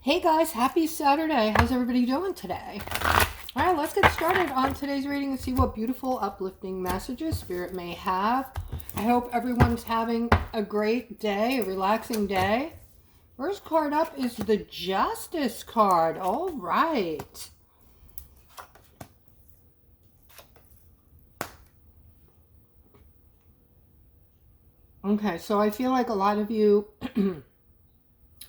Hey guys, happy Saturday. How's everybody doing today? All right, let's get started on today's reading and see what beautiful, uplifting messages Spirit may have. I hope everyone's having a great day, a relaxing day. First card up is the Justice card. All right. Okay, so I feel like a lot of you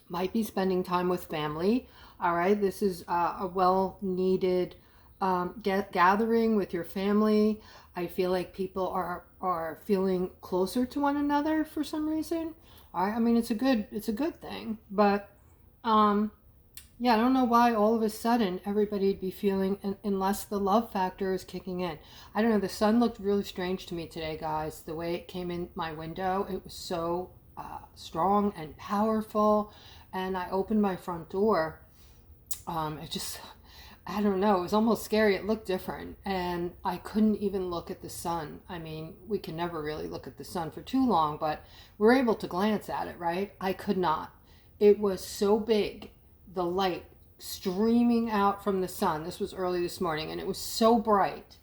might be spending time with family. All right, this is a well-needed gathering with your family. I feel like people are feeling closer to one another for some reason. All right, I mean it's a good thing, but yeah, I don't know why all of a sudden everybody'd be feeling, unless the love factor is kicking in. I don't know. The sun looked really strange to me today, guys. The way it came in my window, it was so strong and powerful. And I opened my front door. It just, I don't know. It was almost scary. It looked different. And I couldn't even look at the sun. I mean, we can never really look at the sun for too long, but we're able to glance at it, right? I could not. It was so big. The light streaming out from the sun. This was early this morning, and it was so bright.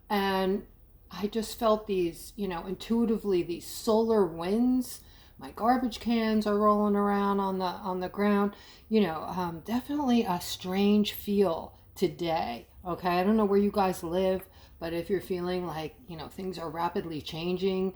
And I just felt these, intuitively, these solar winds. My garbage cans are rolling around on the ground. Definitely a strange feel today. Okay, I don't know where you guys live, but if you're feeling like things are rapidly changing,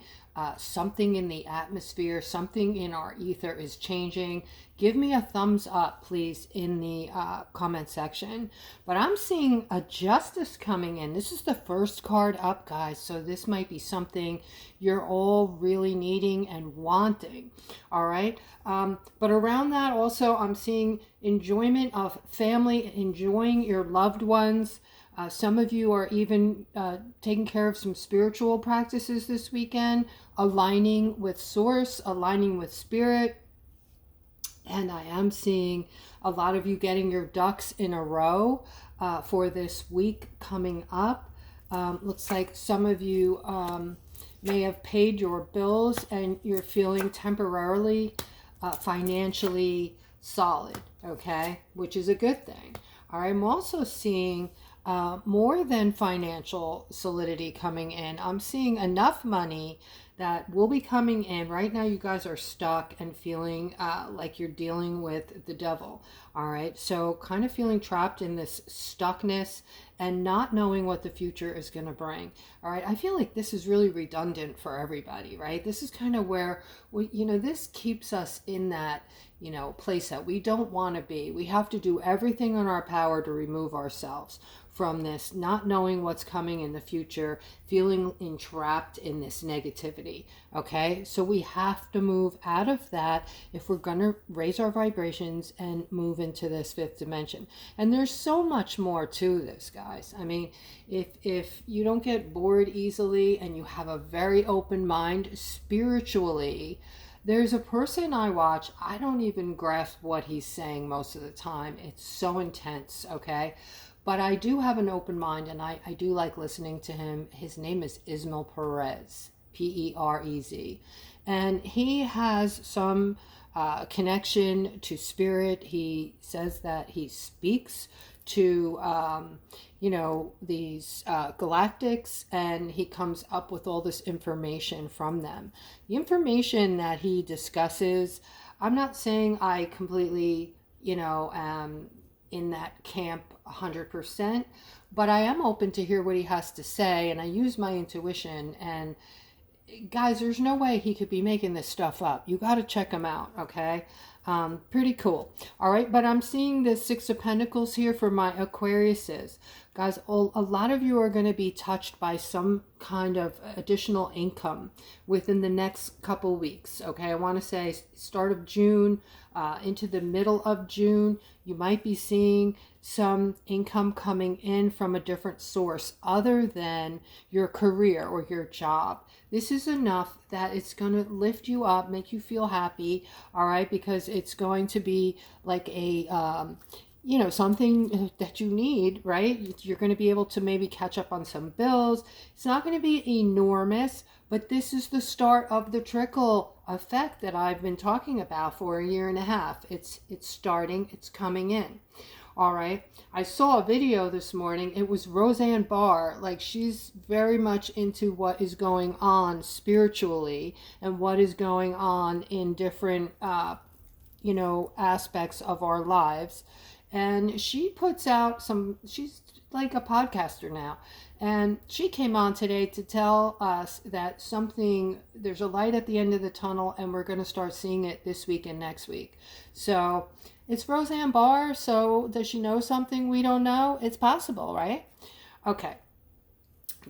something in the atmosphere, something in our ether is changing, give me a thumbs up, please, in the comment section. But I'm seeing a Justice coming in. This is the first card up, guys, so this might be something you're all really needing and wanting. All right, but around that also, I'm seeing enjoyment of family, enjoying your loved ones. Some of you are even taking care of some spiritual practices this weekend, aligning with Source, aligning with Spirit. And I am seeing a lot of you getting your ducks in a row for this week coming up. Looks like some of you may have paid your bills and you're feeling temporarily financially solid, okay? Which is a good thing. All right, I'm also seeing more than financial solidity coming in. I'm seeing enough money that will be coming in. Right now you guys are stuck and feeling like you're dealing with the devil. All right, so kind of feeling trapped in this stuckness and not knowing what the future is going to bring. All right, I feel like this is really redundant for everybody, right? This is kind of where this keeps us in that place that we don't want to be. We have to do everything in our power to remove ourselves from this, not knowing what's coming in the future, feeling entrapped in this negativity. Okay, so we have to move out of that if we're going to raise our vibrations and move into this fifth dimension. And there's so much more to this, guys. I mean, if you don't get bored easily and you have a very open mind spiritually, there's a person I watch, I don't even grasp what he's saying most of the time. It's so intense, okay? But I do have an open mind, and I do like listening to him. His name is Ismail Perez, Perez. And he has some connection to spirit. He says that he speaks to, these galactics, and he comes up with all this information from them. The information that he discusses, I'm not saying I completely, am in that camp 100%, but I am open to hear what he has to say, and I use my intuition. And guys, there's no way he could be making this stuff up. You got to check him out, okay? Pretty cool. All right, but I'm seeing the Six of Pentacles here for my Aquariuses. Guys, a lot of you are going to be touched by some kind of additional income within the next couple weeks, okay? I want to say start of June into the middle of June, you might be seeing some income coming in from a different source other than your career or your job. This is enough that it's going to lift you up, make you feel happy, all right? Because it's going to be like a, something that you need, right? You're going to be able to maybe catch up on some bills. It's not going to be enormous, but this is the start of the trickle effect that I've been talking about for a year and a half. It's starting, it's coming in. All right. I saw a video this morning. It was Roseanne Barr. Like, she's very much into what is going on spiritually and what is going on in different, aspects of our lives. And she puts out she's like a podcaster now. And she came on today to tell us that there's a light at the end of the tunnel, and we're going to start seeing it this week and next week. So it's Roseanne Barr. So does she know something we don't know? It's possible, right? Okay.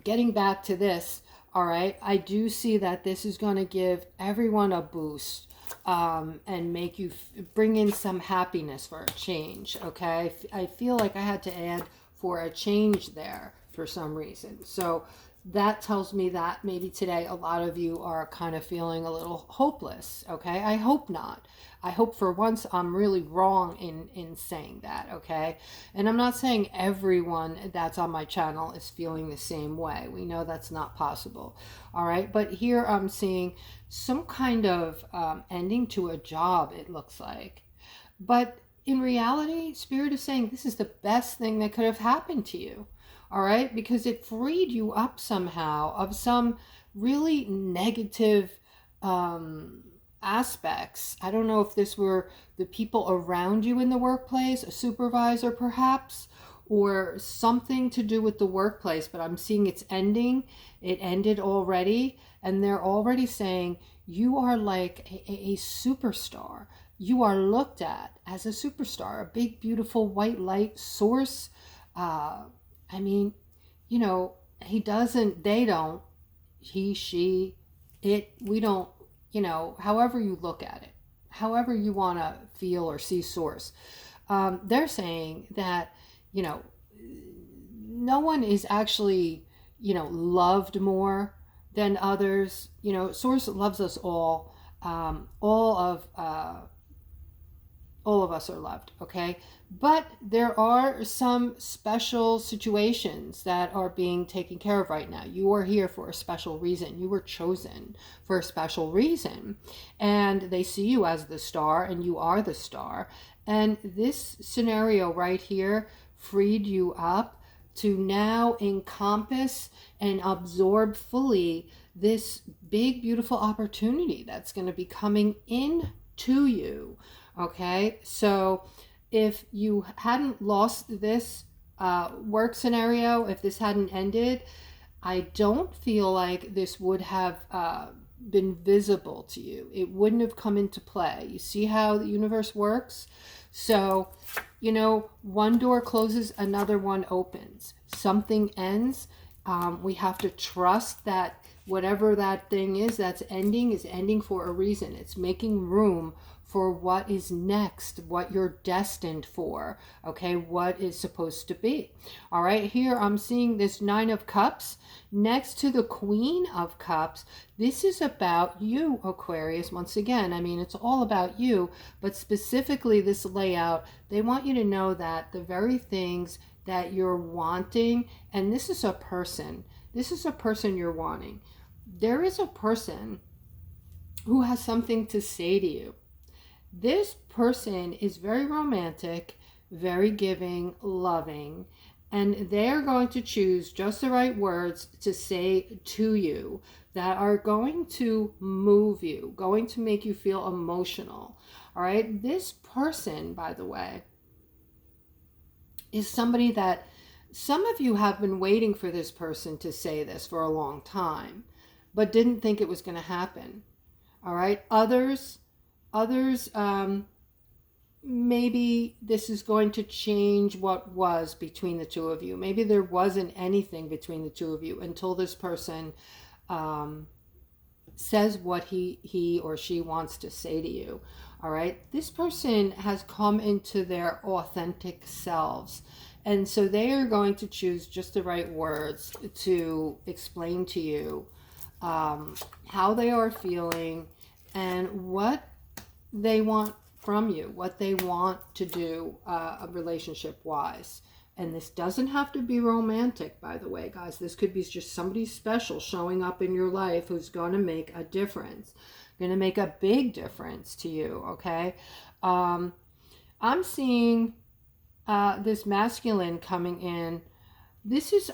Getting back to this, all right, I do see that this is going to give everyone a boost. And make you bring in some happiness for a change, okay? I feel like I had to add for a change there for some reason. So that tells me that maybe today a lot of you are kind of feeling a little hopeless, okay? I hope not. I hope for once I'm really wrong in saying that, okay? And I'm not saying everyone that's on my channel is feeling the same way. We know that's not possible, all right? But here I'm seeing some kind of ending to a job, it looks like. But in reality, Spirit is saying this is the best thing that could have happened to you, all right? Because it freed you up somehow of some really negative aspects. I don't know if this were the people around you in the workplace, a supervisor perhaps, or something to do with the workplace, but I'm seeing it's ending. It ended already, and they're already saying you are like a superstar. You are looked at as a superstar, a big, beautiful white light source. I mean, he doesn't, they don't, he, she, it, we don't, however you look at it, however you want to feel or see source. They're saying that, no one is actually, loved more than others. Source loves us all. All of us are loved, okay? But there are some special situations that are being taken care of right now. You are here for a special reason. You were chosen for a special reason. And they see you as the star, and you are the star. And this scenario right here freed you up to now encompass and absorb fully this big, beautiful opportunity that's going to be coming in to you. Okay, so if you hadn't lost this work scenario, if this hadn't ended, I don't feel like this would have been visible to you. It wouldn't have come into play. You see how the universe works? So, one door closes, another one opens. Something ends. We have to trust that whatever that thing is that's ending is ending for a reason. It's making room for what is next, what you're destined for, okay, what is supposed to be. All right, here I'm seeing this Nine of Cups next to the Queen of Cups. This is about you, Aquarius. Once again, I mean, it's all about you, but specifically this layout, they want you to know that the very things that you're wanting, and this is a person you're wanting. There is a person who has something to say to you. This person is very romantic, very giving, loving, and they're going to choose just the right words to say to you that are going to move you, going to make you feel emotional. All right, this person, by the way, is somebody that some of you have been waiting for this person to say this for a long time, but didn't think it was going to happen. All right, others, maybe this is going to change what was between the two of you. Maybe there wasn't anything between the two of you until this person says what he or she wants to say to you. All right, this person has come into their authentic selves, and so they are going to choose just the right words to explain to you how they are feeling and what they want from you, what they want to do relationship-wise. And this doesn't have to be romantic, by the way, guys. This could be just somebody special showing up in your life who's going to make a difference. going to make a big difference to you, okay? I'm seeing this masculine coming in.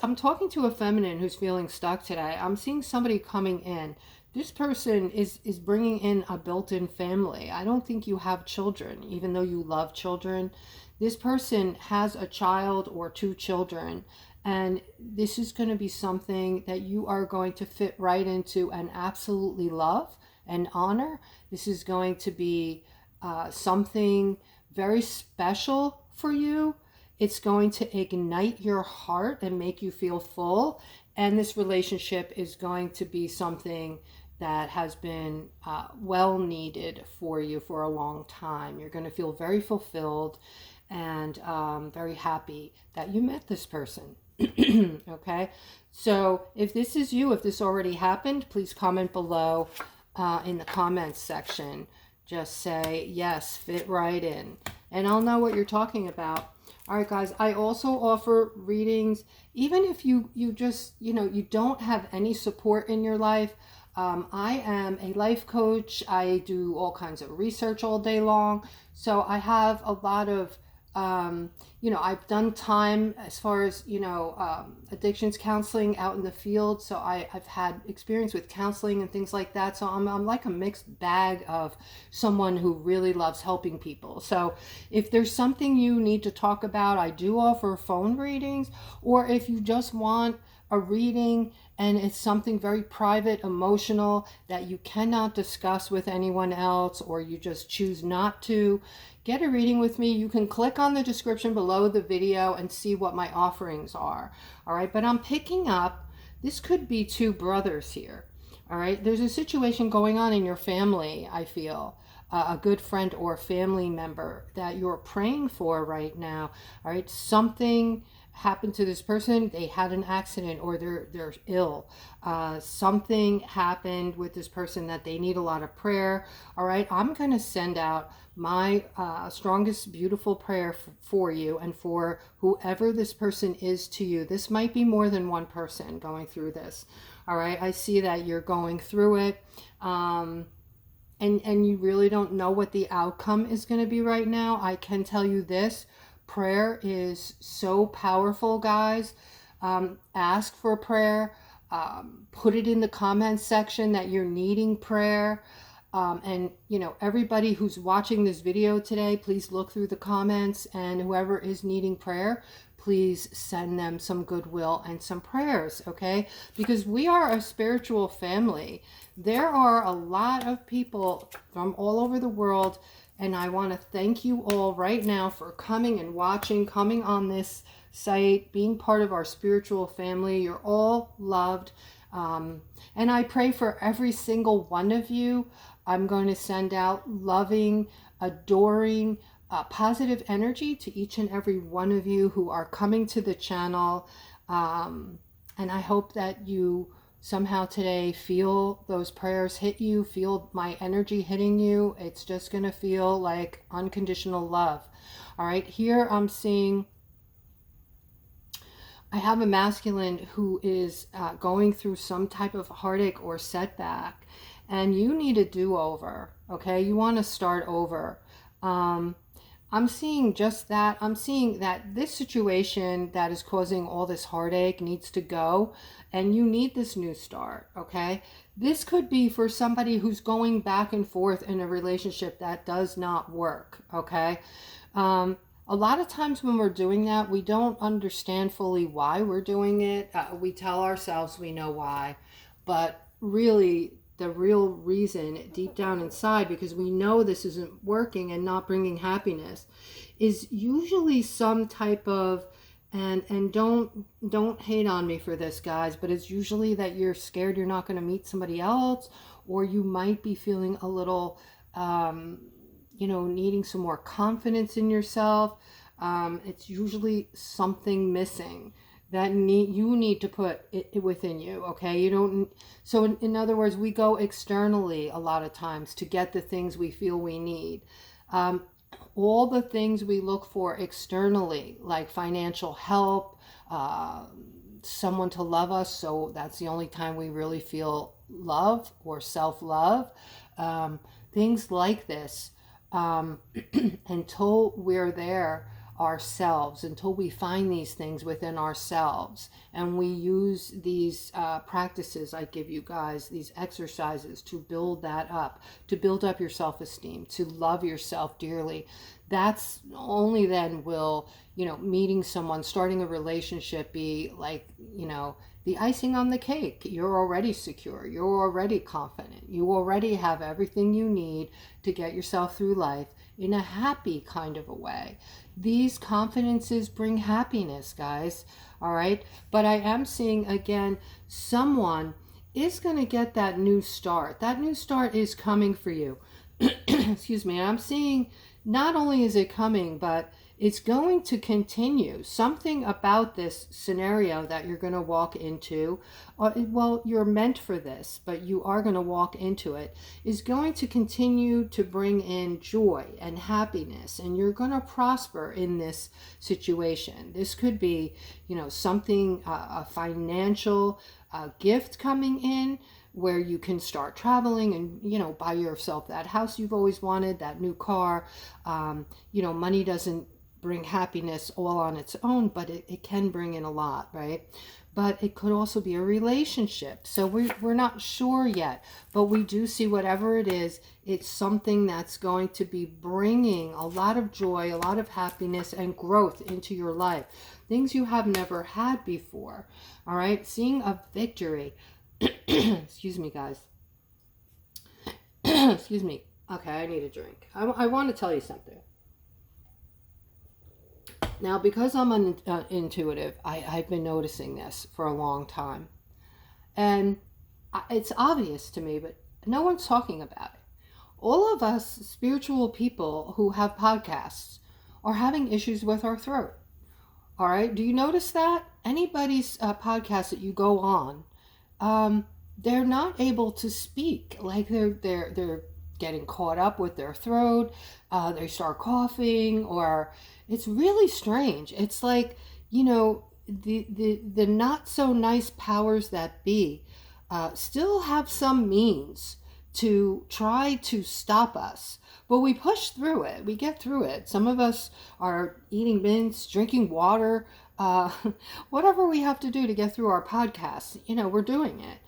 I'm talking to a feminine who's feeling stuck today. I'm seeing somebody coming in. This person is bringing in a built-in family. I don't think you have children, even though you love children. This person has a child or 2 children, and this is going to be something that you are going to fit right into and absolutely love and honor. This is going to be something very special for you. It's going to ignite your heart and make you feel full. And this relationship is going to be something that has been well needed for you for a long time. You're going to feel very fulfilled and very happy that you met this person. Okay, so if this is you, if this already happened, please comment below in the comments section. Just say, yes, fit right in. And I'll know what you're talking about. All right, guys, I also offer readings, even if you just, you don't have any support in your life. I am a life coach. I do all kinds of research all day long. So I have a lot of, I've done time as far as, addictions counseling out in the field. So I've had experience with counseling and things like that. So I'm like a mixed bag of someone who really loves helping people. So if there's something you need to talk about, I do offer phone readings, or if you just want a reading and it's something very private, emotional that you cannot discuss with anyone else, or you just choose not to get a reading with me, you can click on the description below the video and see what my offerings are. All right, but I'm picking up, this could be 2 brothers here. All right, there's a situation going on in your family, I feel. A good friend or family member that you're praying for right now. All right, something happened to this person. They had an accident, or they're ill. Something happened with this person that they need a lot of prayer. All right, I'm going to send out my strongest beautiful prayer for you and for whoever this person is to you. This might be more than one person going through this. All right, I see that you're going through it. And you really don't know what the outcome is going to be right now. I can tell you this. Prayer is so powerful, guys. Ask for prayer. Put it in the comments section that you're needing prayer. And, everybody who's watching this video today, please look through the comments, and whoever is needing prayer, please send them some goodwill and some prayers, okay? Because we are a spiritual family. There are a lot of people from all over the world, and I want to thank you all right now for coming and watching, coming on this site, being part of our spiritual family. You're all loved. And I pray for every single one of you. I'm going to send out loving, adoring, positive energy to each and every one of you who are coming to the channel. And I hope that you somehow today feel those prayers hit you, feel my energy hitting you. It's just going to feel like unconditional love. All right, here I'm seeing, I have a masculine who is going through some type of heartache or setback, and you need a do-over, okay? You want to start over. I'm seeing just that. I'm seeing that this situation that is causing all this heartache needs to go, and you need this new start, okay? This could be for somebody who's going back and forth in a relationship that does not work, okay? A lot of times when we're doing that, we don't understand fully why we're doing it. We tell ourselves we know why, but really the real reason deep down inside, because we know this isn't working and not bringing happiness, is usually some type of, and don't hate on me for this, guys, but it's usually that you're scared you're not going to meet somebody else, or you might be feeling a little needing some more confidence in yourself. It's usually something missing that you need to put it within you, okay? You don't. So in other words, we go externally a lot of times to get the things we feel we need. All the things we look for externally, like financial help, someone to love us, so that's the only time we really feel love or self-love. Things like this, until we're there ourselves, until we find these things within ourselves, and we use these practices I give you guys, these exercises to build that up, to build up your self-esteem, to love yourself dearly. That's only then will, meeting someone, starting a relationship be like, the icing on the cake. You're already secure. You're already confident. You already have everything you need to get yourself through life in a happy kind of a way. These confidences bring happiness, guys. All right. But I am seeing, again, someone is going to get that new start. That new start is coming for you. Excuse me. I'm seeing not only is it coming, but it's going to continue. Something about this scenario that you're going to walk into, well, you're meant for this, but you are going to walk into it, is going to continue to bring in joy and happiness, and you're going to prosper in this situation. This could be, something, a financial gift coming in, where you can start traveling and, buy yourself that house you've always wanted, that new car. Money doesn't bring happiness all on its own, but it can bring in a lot, right? But it could also be a relationship. So we're not sure yet, but we do see whatever it is, it's something that's going to be bringing a lot of joy, a lot of happiness and growth into your life. Things you have never had before, all right? Seeing a victory. Excuse me, guys. Excuse me. Okay, I need a drink. I want to tell you something. Now, because I'm an intuitive, I've been noticing this for a long time. And it's obvious to me, but no one's talking about it. All of us spiritual people who have podcasts are having issues with our throat. All right? Do you notice that? Anybody's podcast that you go on, they're not able to speak. Like they're getting caught up with their throat. They start coughing, or it's really strange. It's like, the not so nice powers that be still have some means to try to stop us. But we push through it. We get through it. Some of us are eating mints, drinking water, whatever we have to do to get through our podcasts, we're doing it.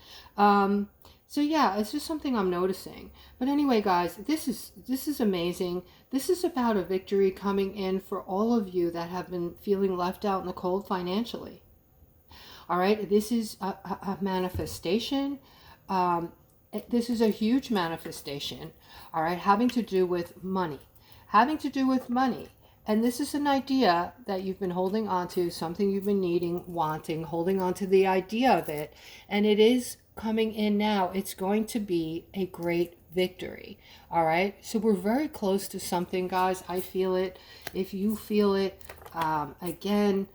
So yeah, it's just something I'm noticing. But anyway, guys, this is amazing. This is about a victory coming in for all of you that have been feeling left out in the cold financially. All right, this is a manifestation. This is a huge manifestation. All right, having to do with money. Having to do with money. And this is an idea that you've been holding on to, something you've been needing, wanting, holding on to the idea of it. And it is coming in now. It's going to be a great victory. All right. So we're very close to something, guys. I feel it. If you feel it, again,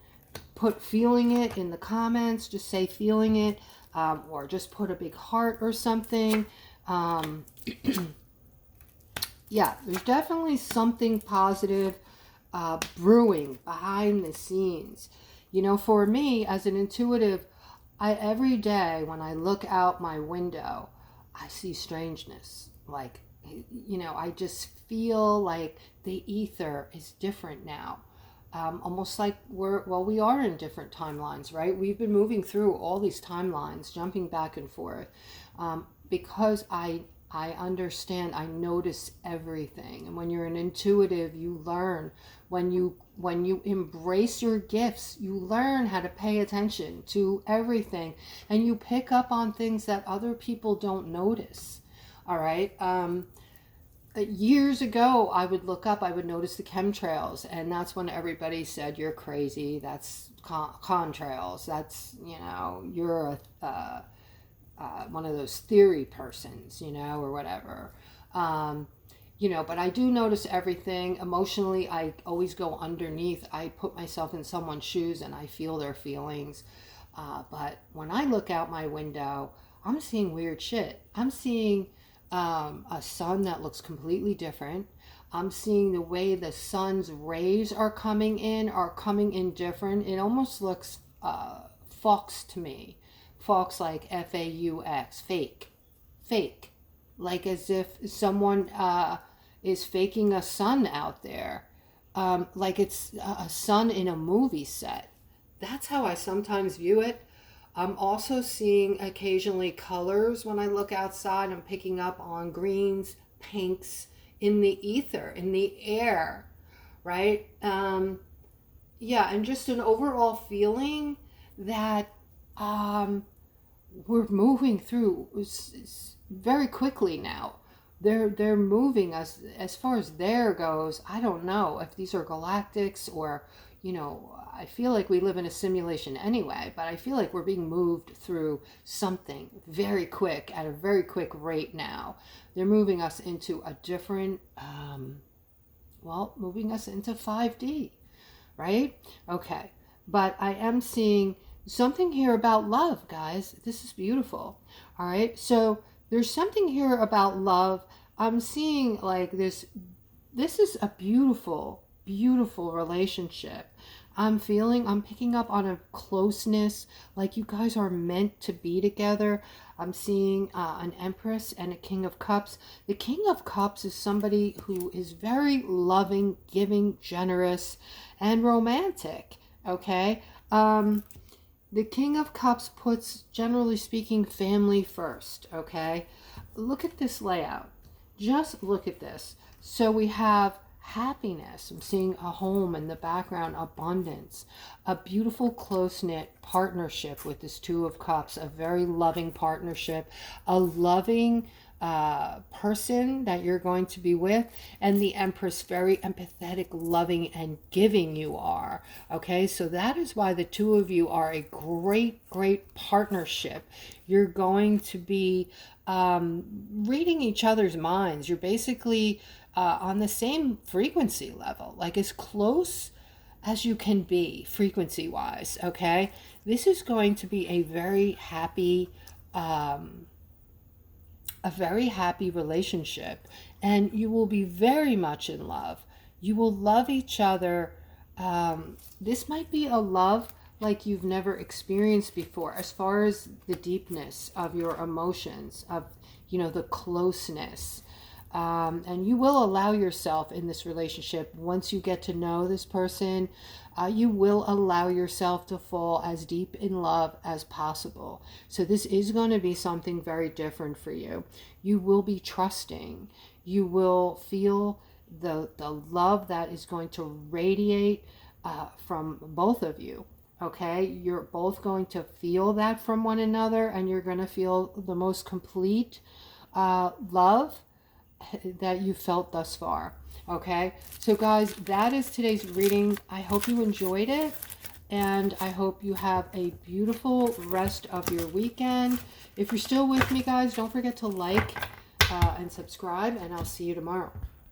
put feeling it in the comments. Just say feeling it, or just put a big heart or something. Yeah, there's definitely something positive brewing behind the scenes. For me as an intuitive, every day when I look out my window, I see strangeness. Like, I just feel like the ether is different now. Almost like we are in different timelines, right? We've been moving through all these timelines, jumping back and forth, because I understand, I notice everything. And when you're an intuitive, you learn. When you embrace your gifts, you learn how to pay attention to everything, and you pick up on things that other people don't notice. All right. Years ago, I would look up, I would notice the chemtrails, and that's when everybody said, you're crazy. That's contrails. That's, you're one of those theory persons, or whatever. But I do notice everything. Emotionally, I always go underneath. I put myself in someone's shoes and I feel their feelings. But when I look out my window, I'm seeing weird shit. I'm seeing a sun that looks completely different. I'm seeing the way the sun's rays are coming in different. It almost looks Faux to me. Faux, like F-A-U-X, fake. Fake. Like as if someone is faking a sun out there. Like it's a sun in a movie set. That's how I sometimes view it. I'm also seeing occasionally colors when I look outside. I'm picking up on greens, pinks in the ether, in the air, right? Yeah, and just an overall feeling that we're moving through very quickly now. They're moving us as far as there goes. I don't know if these are galactics or, you know, I feel like we live in a simulation anyway, but I feel like we're being moved through something very quick at a very quick rate now. They're moving us into a different, well, moving us into 5D, right? Okay, but I am seeing something here about love, guys. This is beautiful. All right, so there's something here about love. I'm seeing like this is a beautiful, beautiful relationship. I'm picking up on a closeness, like you guys are meant to be together. I'm seeing an Empress and a King of Cups. The King of Cups is somebody who is very loving, giving, generous, and romantic, okay? The King of Cups puts, generally speaking, family first, okay? Look at this layout. Just look at this. So we have happiness. I'm seeing a home in the background, abundance, a beautiful close-knit partnership with this Two of Cups, a very loving partnership, a loving person that you're going to be with, and the Empress, very empathetic, loving, and giving you are. Okay, so that is why the two of you are a great, great partnership. You're going to be reading each other's minds. You're basically on the same frequency level, like as close as you can be frequency wise. Okay, this is going to be a very happy relationship, and you will be very much in love. You will love each other. This might be a love like you've never experienced before, as far as the deepness of your emotions, of, you know, the closeness. And you will allow yourself in this relationship, once you get to know this person, you will allow yourself to fall as deep in love as possible. So this is going to be something very different for you. You will be trusting. You will feel the love that is going to radiate from both of you. Okay, you're both going to feel that from one another, and you're going to feel the most complete love that you felt thus far. Okay, so guys, that is today's reading. I hope you enjoyed it, and I hope you have a beautiful rest of your weekend. If you're still with me, guys, don't forget to like and subscribe, and I'll see you tomorrow.